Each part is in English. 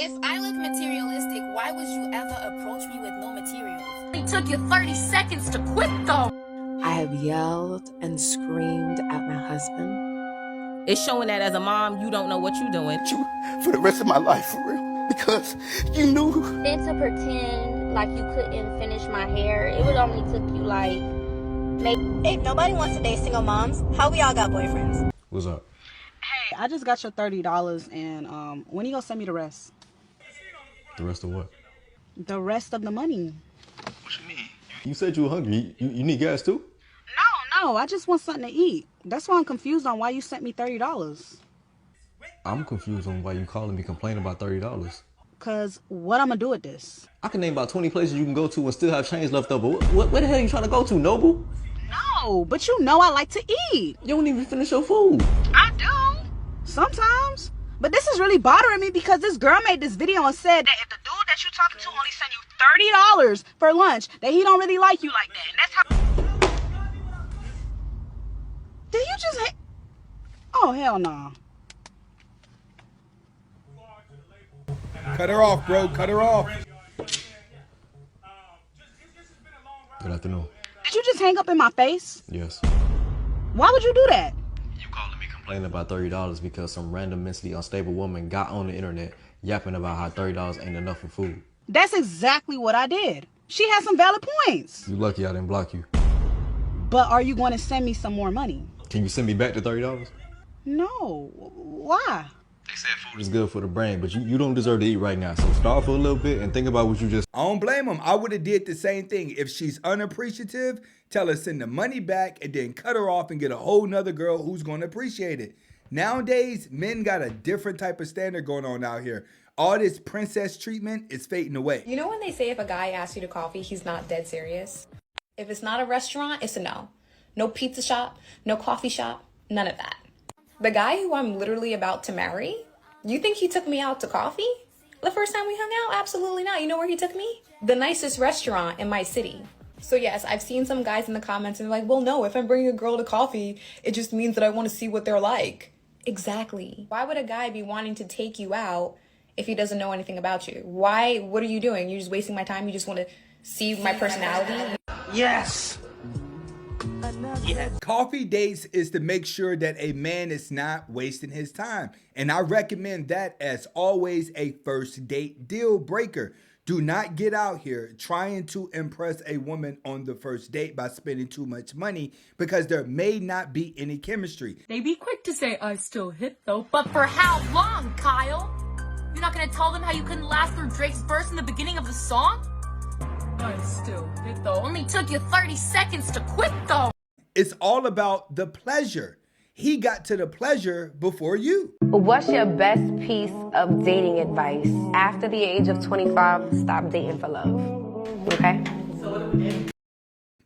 If I look materialistic, why would you ever approach me with no materials? It took you 30 seconds to quit, though. I have yelled and screamed at my husband. It's showing that as a mom, you don't know what you're doing. For the rest of my life, for real. Because you knew. Then to pretend like you couldn't finish my hair, it would only took you like maybe. If nobody wants to date single moms, how we all got boyfriends? What's up? Hey, I just got your $30 and when you gonna send me the rest? The rest of what? The rest of the money. What you need? You said you were hungry. You need gas too? No, I just want something to eat. That's why I'm confused on why you sent me $30. I'm confused on why you calling me complaining about $30. Cause what I'm gonna do with this? I can name about 20 places you can go to and still have change left over. Where the hell are you trying to go to, Noble? No, but you know I like to eat. You don't even finish your food. I do. Sometimes. But this is really bothering me because this girl made this video and said that if the dude that you talking to only send you $30 for lunch, that he don't really like you like that. And that's how... Did you just... Oh, hell no. Cut her off, bro. Cut her off. Good afternoon. Did you just hang up in my face? Yes. Why would you do that? You calling me complaining about $30 because some random mentally unstable woman got on the internet yapping about how $30 ain't enough for food. That's exactly what I did. She had some valid points. You lucky I didn't block you. But are you going to send me some more money? Can you send me back the $30? No. Why? They said food is good for the brain, but you don't deserve to eat right now. So start for a little bit and think about what you just... I don't blame him. I would have did the same thing. If she's unappreciative, tell her send the money back and then cut her off and get a whole nother girl who's going to appreciate it. Nowadays, men got a different type of standard going on out here. All this princess treatment is fading away. You know when they say if a guy asks you to coffee, he's not dead serious? If it's not a restaurant, it's a no. No pizza shop, no coffee shop, none of that. The guy who I'm literally about to marry, you think he took me out to coffee? The first time we hung out? Absolutely not. You know where he took me? The nicest restaurant in my city. So yes, I've seen some guys in the comments and they're like, well, no, if I'm bringing a girl to coffee, it just means that I want to see what they're like. Exactly. Why would a guy be wanting to take you out if he doesn't know anything about you? Why? What are you doing? You're just wasting my time? You just want to see my personality? Yes. Coffee dates is to make sure that a man is not wasting his time. And I recommend that as always a first date deal breaker. Do not get out here trying to impress a woman on the first date by spending too much money because there may not be any chemistry. They be quick to say, I still hit though. But for how long, Kyle? You're not gonna tell them how you couldn't last through Drake's verse in the beginning of the song? I still hit though. Only took you 30 seconds to quit though. It's all about the pleasure. He got to the pleasure before you. What's your best piece of dating advice? After the age of 25, stop dating for love. Okay?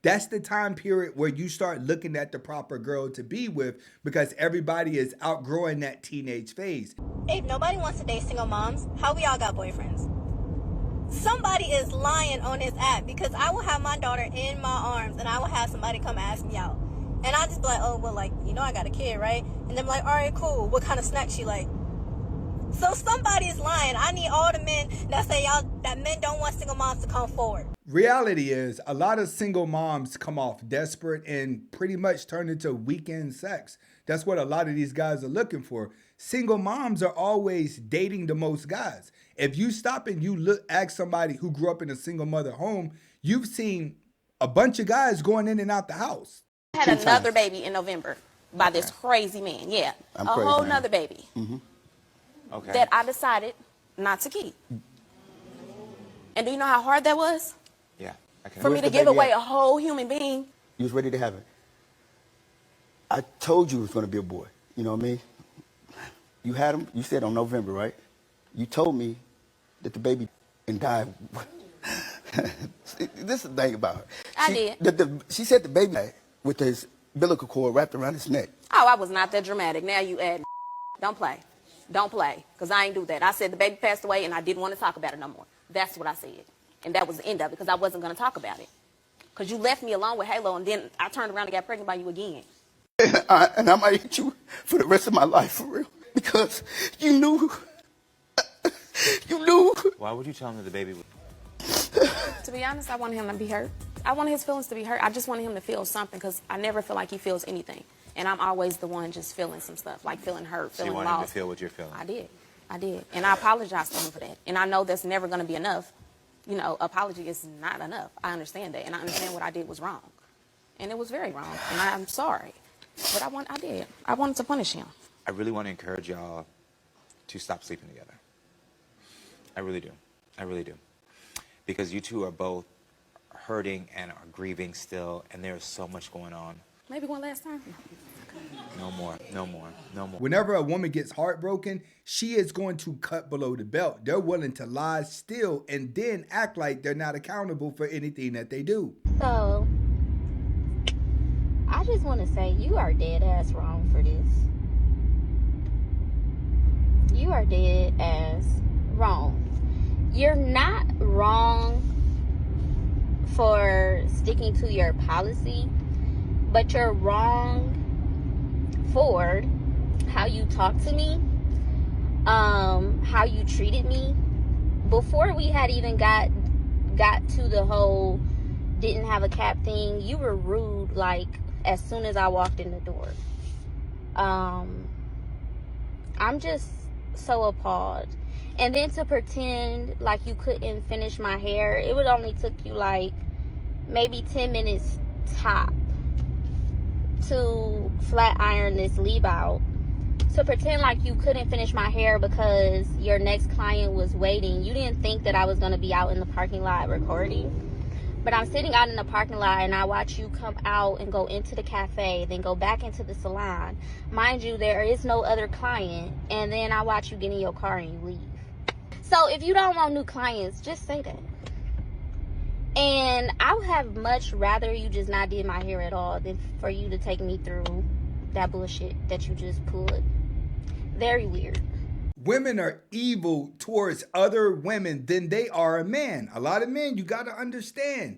That's the time period where you start looking at the proper girl to be with because everybody is outgrowing that teenage phase. If nobody wants to date single moms, how we all got boyfriends? Somebody is lying on this app because I will have my daughter in my arms and I will have somebody come ask me out. And I'll just be like, oh, well, like, you know, I got a kid, right? And they're like, all right, cool. What kind of snacks you like? So somebody is lying. I need all the men that say that men don't want single moms to come forward. Reality is a lot of single moms come off desperate and pretty much turn into weekend sex. That's what a lot of these guys are looking for. Single moms are always dating the most guys. If you stop and you ask somebody who grew up in a single mother home, you've seen a bunch of guys going in and out the house. I had another baby in November by this crazy man. Yeah, a whole nother baby that I decided not to keep. And do you know how hard that was? Yeah. For me to give away a whole human being. You was ready to have it. I told you it was going to be a boy. You know what I mean? You had him, you said on November, right? You told me that the baby and died. This is the thing about her. I did. She said the baby died with his umbilical cord wrapped around his neck. Oh, I was not that dramatic. Now you add. Don't play. Don't play. Because I ain't do that. I said the baby passed away and I didn't want to talk about it no more. That's what I said. And that was the end of it because I wasn't going to talk about it. Because you left me alone with Halo and then I turned around and got pregnant by you again. And I might hit you for the rest of my life, for real. Because you knew You knew. Why would you tell him that the baby was... To be honest, I wanted him to be hurt. I wanted his feelings to be hurt. I just wanted him to feel something because I never feel like he feels anything. And I'm always the one just feeling some stuff, like feeling hurt, So feeling you want lost. him to feel what you're feeling? I did. And I apologize to him for that. And I know that's never going to be enough. You know, apology is not enough. I understand that. And I understand what I did was wrong. And it was very wrong. And I'm sorry. But I did. I wanted to punish him. I really want to encourage y'all to stop sleeping together. I really do. I really do. Because you two are both hurting and are grieving still, and there's so much going on. Maybe one last time. No more, no more, no more. Whenever a woman gets heartbroken, she is going to cut below the belt. They're willing to lie still and then act like they're not accountable for anything that they do. So, I just want to say you are dead ass wrong for this. You are dead ass wrong. You're not wrong for sticking to your policy, but you're wrong for how you talk to me, how you treated me. Before we had even got to the whole didn't have a cap thing, you were rude like as soon as I walked in the door. I'm just so appalled. And then to pretend like you couldn't finish my hair, it would only took you like maybe 10 minutes top to flat iron this leave out. To pretend like you couldn't finish my hair because your next client was waiting. You didn't think that I was going to be out in the parking lot recording. But I'm sitting out in the parking lot and I watch you come out and go into the cafe, then go back into the salon. Mind you, there is no other client. And then I watch you get in your car and you leave. So if you don't want new clients, just say that. And I would have much rather you just not did my hair at all than for you to take me through that bullshit that you just pulled. Very weird. Women are evil towards other women than they are a man. A lot of men, you got to understand,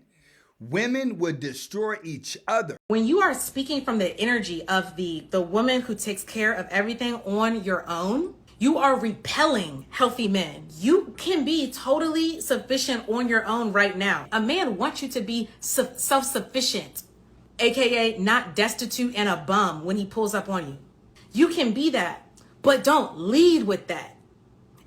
women would destroy each other. When you are speaking from the energy of the woman who takes care of everything on your own, you are repelling healthy men. You can be totally sufficient on your own right now. A man wants you to be self-sufficient, aka not destitute and a bum when he pulls up on you. You can be that, but don't lead with that.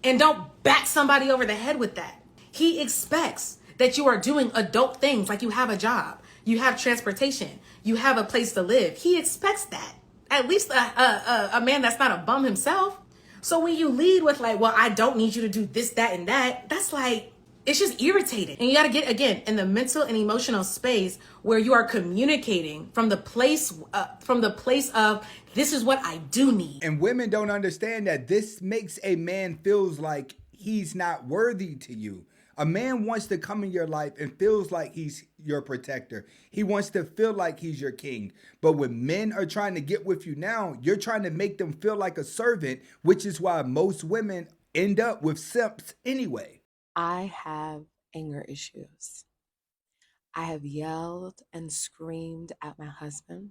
And don't bat somebody over the head with that. He expects that you are doing adult things, like you have a job, you have transportation, you have a place to live. He expects that. At least a man that's not a bum himself. So when you lead with like, well, I don't need you to do this, that, and that, that's like, it's just irritating. And you got to get, again, in the mental and emotional space where you are communicating from the place of this is what I do need. And women don't understand that this makes a man feels like he's not worthy to you. A man wants to come in your life and feels like he's your protector. He wants to feel like he's your king. But when men are trying to get with you now, you're trying to make them feel like a servant, which is why most women end up with simps anyway. I have anger issues. I have yelled and screamed at my husband.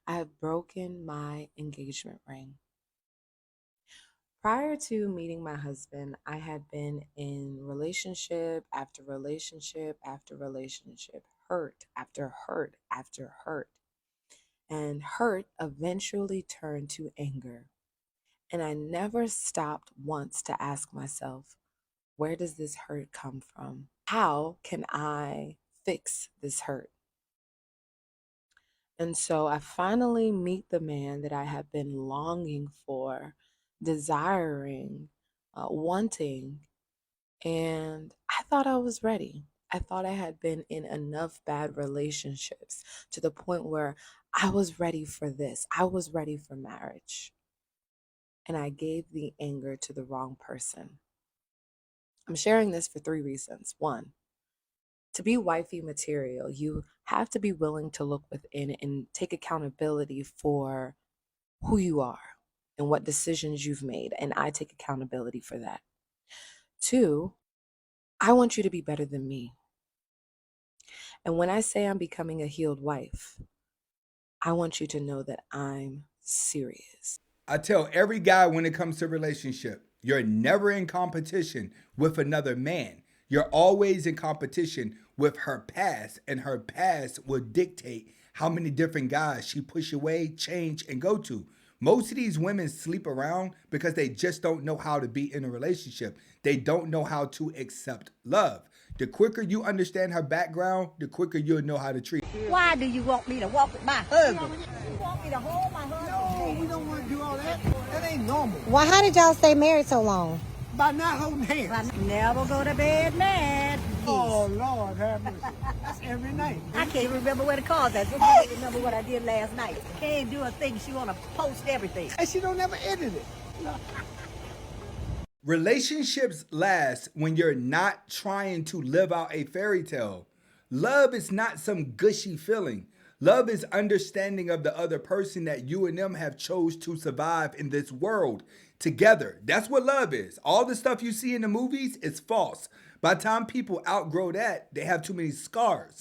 I have broken my engagement ring. Prior to meeting my husband, I had been in relationship after relationship after relationship, hurt after hurt after hurt. And hurt eventually turned to anger. And I never stopped once to ask myself, where does this hurt come from? How can I fix this hurt? And so I finally meet the man that I have been longing for, desiring, wanting, and I thought I was ready. I thought I had been in enough bad relationships to the point where I was ready for this. I was ready for marriage. And I gave the anger to the wrong person. I'm sharing this for 3 reasons. 1, to be wifey material, you have to be willing to look within and take accountability for who you are and what decisions you've made. And I take accountability for that. 2, I want you to be better than me. And when I say I'm becoming a healed wife, I want you to know that I'm serious. I tell every guy when it comes to relationship, You're never in competition with another man. You're always in competition with her past, and her past will dictate how many different guys she push away, change, and go to. Most of these women sleep around because they just don't know how to be in a relationship. They don't know how to accept love. The quicker you understand her background, the quicker you'll know how to treat her. Why do you want me to walk with my husband? You want me to hold my husband? No, we don't want to do all that. That ain't normal. Why, how did y'all stay married so long? By not holding hands. Never go to bed mad. Oh, Lord, have mercy. That's every night. I can't remember where the car's at. I can't remember what I did last night. Can't do a thing. She want to post everything. And she don't ever edit it. No. Relationships last when you're not trying to live out a fairy tale. Love is not some gushy feeling. Love is understanding of the other person that you and them have chose to survive in this world together. That's what love is. All the stuff you see in the movies is false. By the time people outgrow that, they have too many scars.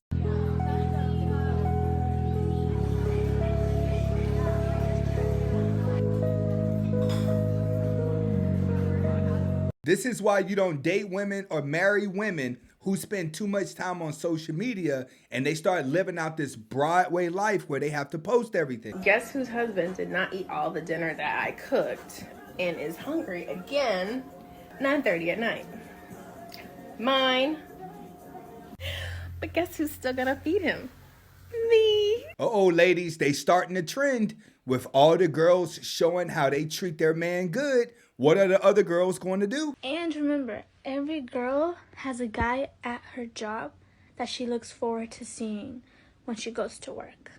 This is why you don't date women or marry women who spend too much time on social media and they start living out this Broadway life where they have to post everything. Guess whose husband did not eat all the dinner that I cooked and is hungry again 9:30 at night? Mine. But guess who's still gonna feed him? Me. Uh-oh, ladies, they starting a trend with all the girls showing how they treat their man good. What are the other girls going to do? And remember, every girl has a guy at her job that she looks forward to seeing when she goes to work.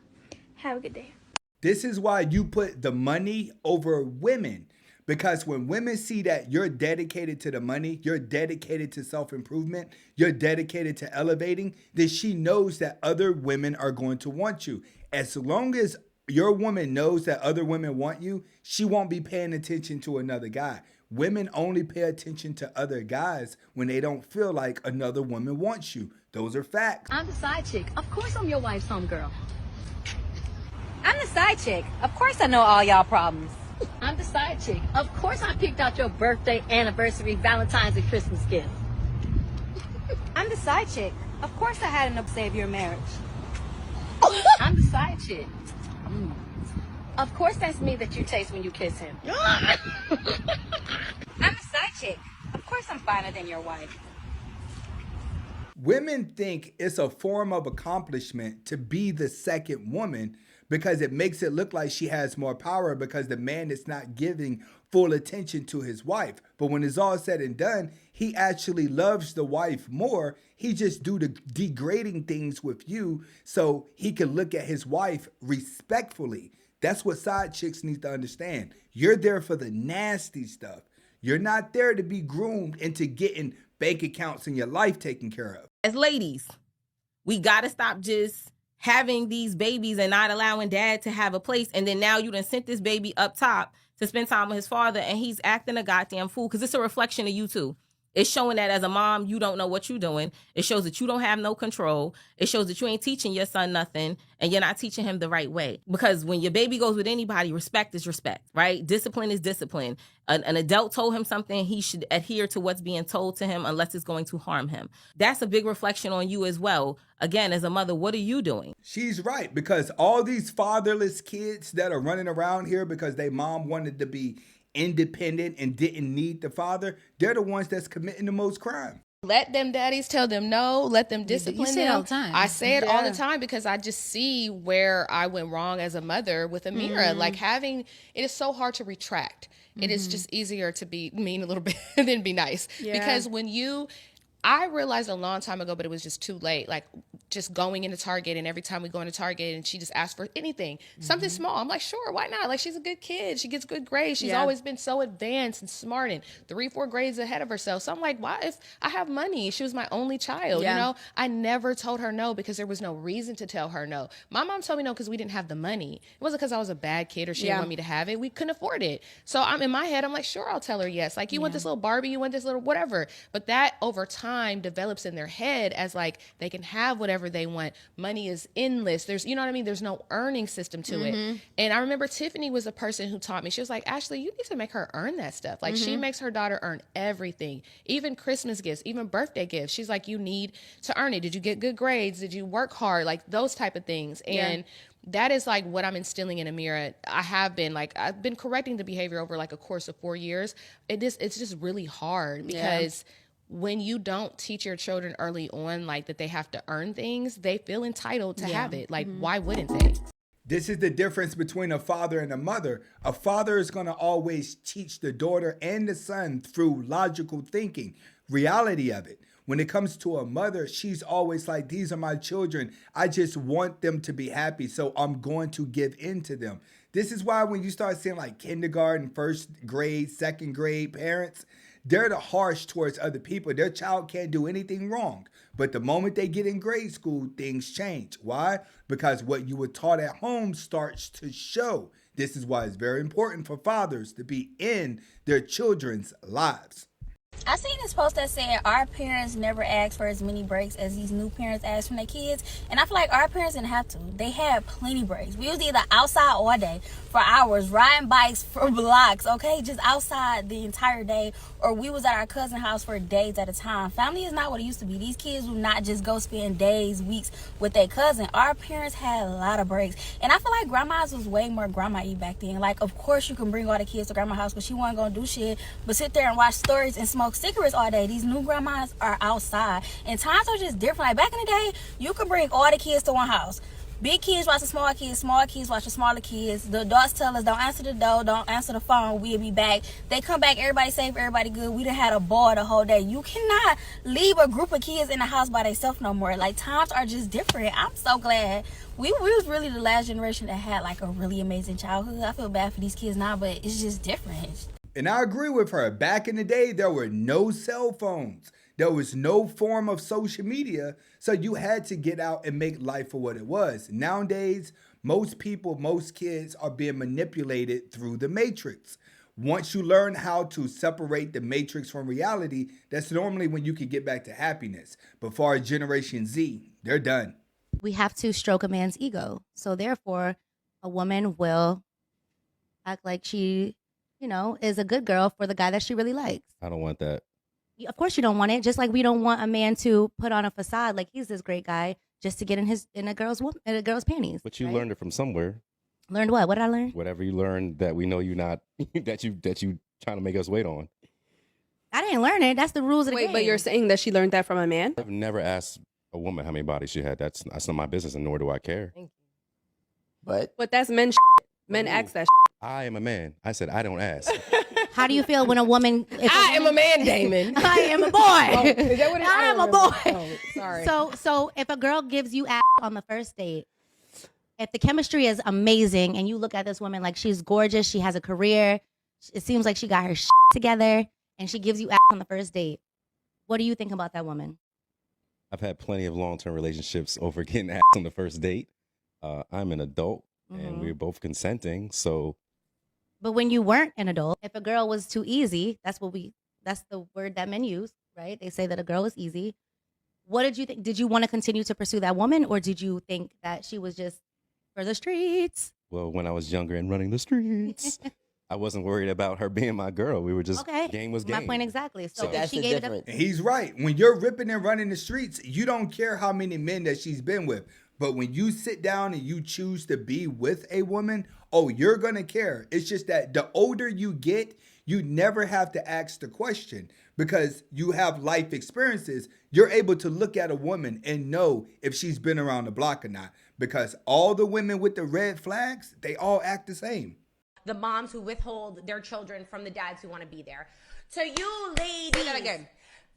Have a good day. This is why you put the money over women. Because when women see that you're dedicated to the money, you're dedicated to self-improvement, you're dedicated to elevating, then she knows that other women are going to want you. As long as your woman knows that other women want you, she won't be paying attention to another guy. Women only pay attention to other guys when they don't feel like another woman wants you. Those are facts. I'm the side chick. Of course I'm your wife's homegirl. I'm the side chick. Of course I know all y'all problems. I'm the side chick. Of course I picked out your birthday, anniversary, Valentine's, and Christmas gifts. I'm the side chick. Of course I had enough to save your marriage. I'm the side chick. Of course that's me that you taste when you kiss him. I'm the side chick. Of course I'm finer than your wife. Women think it's a form of accomplishment to be the second woman because it makes it look like she has more power because the man is not giving full attention to his wife. But when it's all said and done, he actually loves the wife more. He just do the degrading things with you so he can look at his wife respectfully. That's what side chicks need to understand. You're there for the nasty stuff. You're not there to be groomed into getting bank accounts and your life taken care of. As ladies, we got to stop just having these babies and not allowing dad to have a place. And then now you done sent this baby up top to spend time with his father and he's acting a goddamn fool because it's a reflection of you too. It's showing that as a mom, you don't know what you're doing. It shows that you don't have no control. It shows that you ain't teaching your son nothing and you're not teaching him the right way. Because when your baby goes with anybody, respect is respect, right? Discipline is discipline. An adult told him something, he should adhere to what's being told to him unless it's going to harm him. That's a big reflection on you as well. Again, as a mother, what are you doing? She's right, because all these fatherless kids that are running around here because their mom wanted to be independent and didn't need the father, they're the ones that's committing the most crime. Let them daddies tell them no. Let them discipline them. You say it all the time. I say it all the time because I just see where I went wrong as a mother with Amira. Like it is so hard to retract. It is just easier to be mean a little bit than be nice. Because I realized a long time ago, but it was just too late. Like just going into Target, and every time we go into Target and she just asks for anything, something small, I'm like, sure, why not? Like, she's a good kid. She gets good grades. She's always been so advanced and smart and 3-4 grades ahead of herself. So I'm like, why, if I have money? She was my only child, you know? I never told her no because there was no reason to tell her no. My mom told me no because we didn't have the money. It wasn't because I was a bad kid or she didn't want me to have it. We couldn't afford it. So I'm in my head, I'm like, sure, I'll tell her yes. Like, you want this little Barbie, you want this little whatever. But that over time, time develops in their head as like they can have whatever they want. Money is endless. There's, you know what I mean? There's no earning system to it. And I remember Tiffany was a person who taught me, she was like, Ashley, you need to make her earn that stuff. Like she makes her daughter earn everything, even Christmas gifts, even birthday gifts. She's like, you need to earn it. Did you get good grades? Did you work hard? Like those type of things. And that is like what I'm instilling in Amira. I've been correcting the behavior over like a course of 4 years. It's just really hard because when you don't teach your children early on, like that they have to earn things, they feel entitled to have it. Like, why wouldn't they? This is the difference between a father and a mother. A father is going to always teach the daughter and the son through logical thinking, reality of it. When it comes to a mother, she's always like, these are my children. I just want them to be happy, so I'm going to give in to them. This is why when you start seeing like kindergarten, first grade, second grade parents, they're the harsh towards other people. Their child can't do anything wrong. But the moment they get in grade school, things change. Why? Because what you were taught at home starts to show. This is why it's very important for fathers to be in their children's lives. I seen this post that said our parents never asked for as many breaks as these new parents ask from their kids, and I feel like our parents didn't have to. They had plenty breaks. We was either outside all day for hours, riding bikes for blocks, okay, just outside the entire day, or we was at our cousin's house for days at a time. Family is not what it used to be. These kids will not just go spend days, weeks with their cousin. Our parents had a lot of breaks, and I feel like grandma's was way more grandma-y back then. Like, of course you can bring all the kids to grandma's house, but she wasn't gonna do shit but sit there and watch stories and smoke cigarettes all day. These new grandmas are outside, and times are just different. Like back in the day, you could bring all the kids to one house. Big kids watch the small kids watch the smaller kids. The adults tell us, don't answer the door, don't answer the phone, we'll be back. They come back, everybody safe, everybody good. We done had a ball the whole day. You cannot leave a group of kids in the house by themselves no more. Like, times are just different. I'm so glad we was really the last generation that had like a really amazing childhood. I feel bad for these kids now, but it's just different. And I agree with her. Back in the day, there were no cell phones. There was no form of social media, so you had to get out and make life for what it was. Nowadays, most people, most kids are being manipulated through the matrix. Once you learn how to separate the matrix from reality, that's normally when you can get back to happiness. But for our Generation Z, they're done. We have to stroke a man's ego. So therefore, a woman will act like she, is a good girl for the guy that she really likes. I don't want that. Of course you don't want it. Just like we don't want a man to put on a facade like he's this great guy just to get in a girl's panties. But you learned it from somewhere. Learned what? What did I learn? Whatever you learned that we know you not that you trying to make us wait on. I didn't learn it. That's the rules of the game. Wait, but you're saying that she learned that from a man? I've never asked a woman how many bodies she had. That's not my business, and nor do I care. But that's men shit. Men ask that shit. I am a man. I said I don't ask. How do you feel when a woman... I am a man, Damon. I am a boy. Oh, is that what it is? I am a boy. Oh, sorry. So if a girl gives you ass on the first date, if the chemistry is amazing and you look at this woman like she's gorgeous, she has a career, it seems like she got her shit together, and she gives you ass on the first date, what do you think about that woman? I've had plenty of long-term relationships over getting ass on the first date. I'm an adult, and we're both consenting, so... But when you weren't an adult, if a girl was too easy, that's the word that men use, right? They say that a girl is easy. What did you think? Did you want to continue to pursue that woman, or did you think that she was just for the streets? Well, when I was younger and running the streets, I wasn't worried about her being my girl. We were just, game was game. My point exactly. So that's she the gave difference. And he's right. When you're ripping and running the streets, you don't care how many men that she's been with. But when you sit down and you choose to be with a woman, you're going to care. It's just that the older you get, you never have to ask the question because you have life experiences. You're able to look at a woman and know if she's been around the block or not, because all the women with the red flags, they all act the same. The moms who withhold their children from the dads who want to be there. To you ladies, say that again.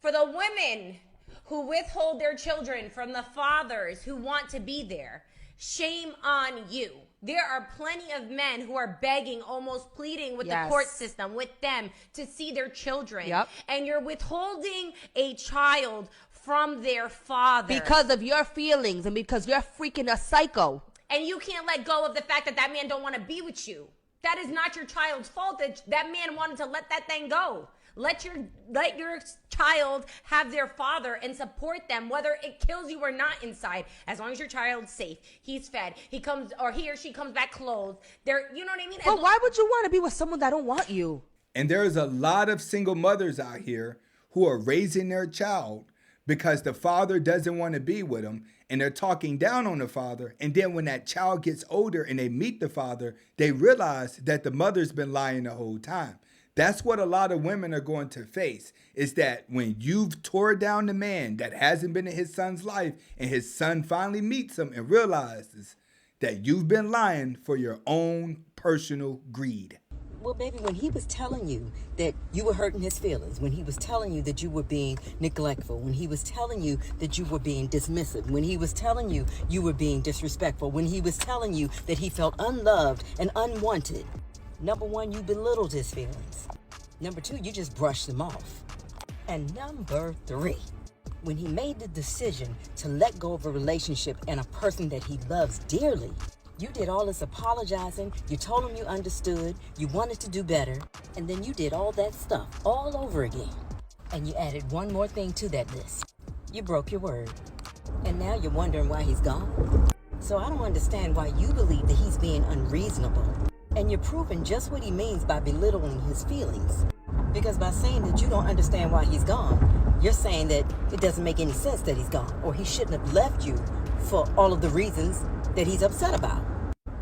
For the women who withhold their children from the fathers who want to be there, shame on you. There are plenty of men who are begging, almost pleading with the court system, with them, to see their children. Yep. And you're withholding a child from their father. Because of your feelings and because you're freaking a psycho. And you can't let go of the fact that man don't want to be with you. That is not your child's fault that man wanted to let that thing go. Let your child have their father and support them, whether it kills you or not inside. As long as your child's safe, he's fed, he comes or he or she comes back clothed. You know what I mean? But why would you want to be with someone that don't want you? And there's a lot of single mothers out here who are raising their child because the father doesn't want to be with them, and they're talking down on the father. And then when that child gets older and they meet the father, they realize that the mother's been lying the whole time. That's what a lot of women are going to face, is that when you've tore down the man that hasn't been in his son's life, and his son finally meets him and realizes that you've been lying for your own personal greed. Well, baby, when he was telling you that you were hurting his feelings, when he was telling you that you were being neglectful, when he was telling you that you were being dismissive, when he was telling you you were being disrespectful, when he was telling you that he felt unloved and unwanted, number one, you belittled his feelings. Number two, you just brushed them off. And number three, when he made the decision to let go of a relationship and a person that he loves dearly, you did all this apologizing, you told him you understood, you wanted to do better, and then you did all that stuff all over again. And you added one more thing to that list. You broke your word. And now you're wondering why he's gone? So I don't understand why you believe that he's being unreasonable. And you're proving just what he means by belittling his feelings. Because by saying that you don't understand why he's gone, you're saying that it doesn't make any sense that he's gone, or he shouldn't have left you for all of the reasons that he's upset about.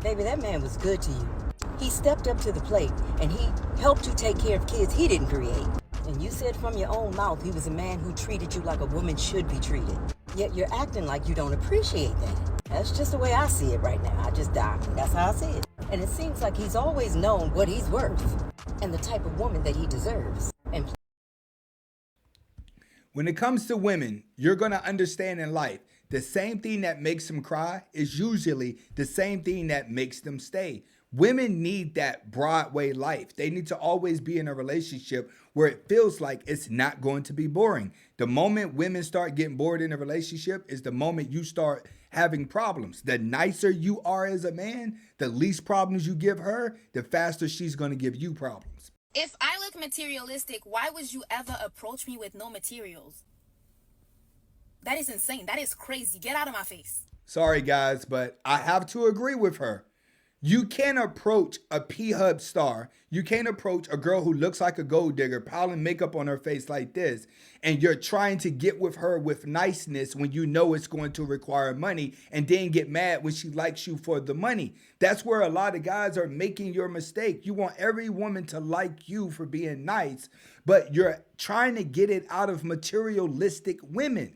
Baby, that man was good to you. He stepped up to the plate and he helped you take care of kids he didn't create. And you said from your own mouth he was a man who treated you like a woman should be treated. Yet you're acting like you don't appreciate that. That's just the way I see it right now. That's how I see it. And it seems like he's always known what he's worth and the type of woman that he deserves. And when it comes to women, you're going to understand in life, the same thing that makes them cry is usually the same thing that makes them stay. Women need that Broadway life. They need to always be in a relationship where it feels like it's not going to be boring. The moment women start getting bored in a relationship is the moment you start having problems. The nicer you are as a man, the least problems you give her, the faster she's going to give you problems. If I look materialistic, why would you ever approach me with no materials? That is insane. That is crazy. Get out of my face. Sorry, guys, but I have to agree with her. You can't approach a P-Hub star. You can't approach a girl who looks like a gold digger, piling makeup on her face like this, and you're trying to get with her with niceness when you know it's going to require money, and then get mad when she likes you for the money. That's where a lot of guys are making your mistake. You want every woman to like you for being nice, but you're trying to get it out of materialistic women.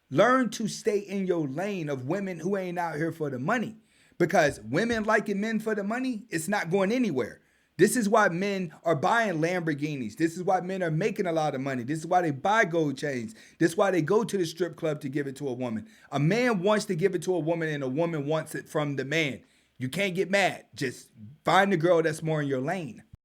Learn to stay in your lane of women who ain't out here for the money. Because women liking men for the money, it's not going anywhere. This is why men are buying Lamborghinis. This is why men are making a lot of money. This is why they buy gold chains. This is why they go to the strip club to give it to a woman. A man wants to give it to a woman and a woman wants it from the man. You can't get mad. Just find the girl that's more in your lane.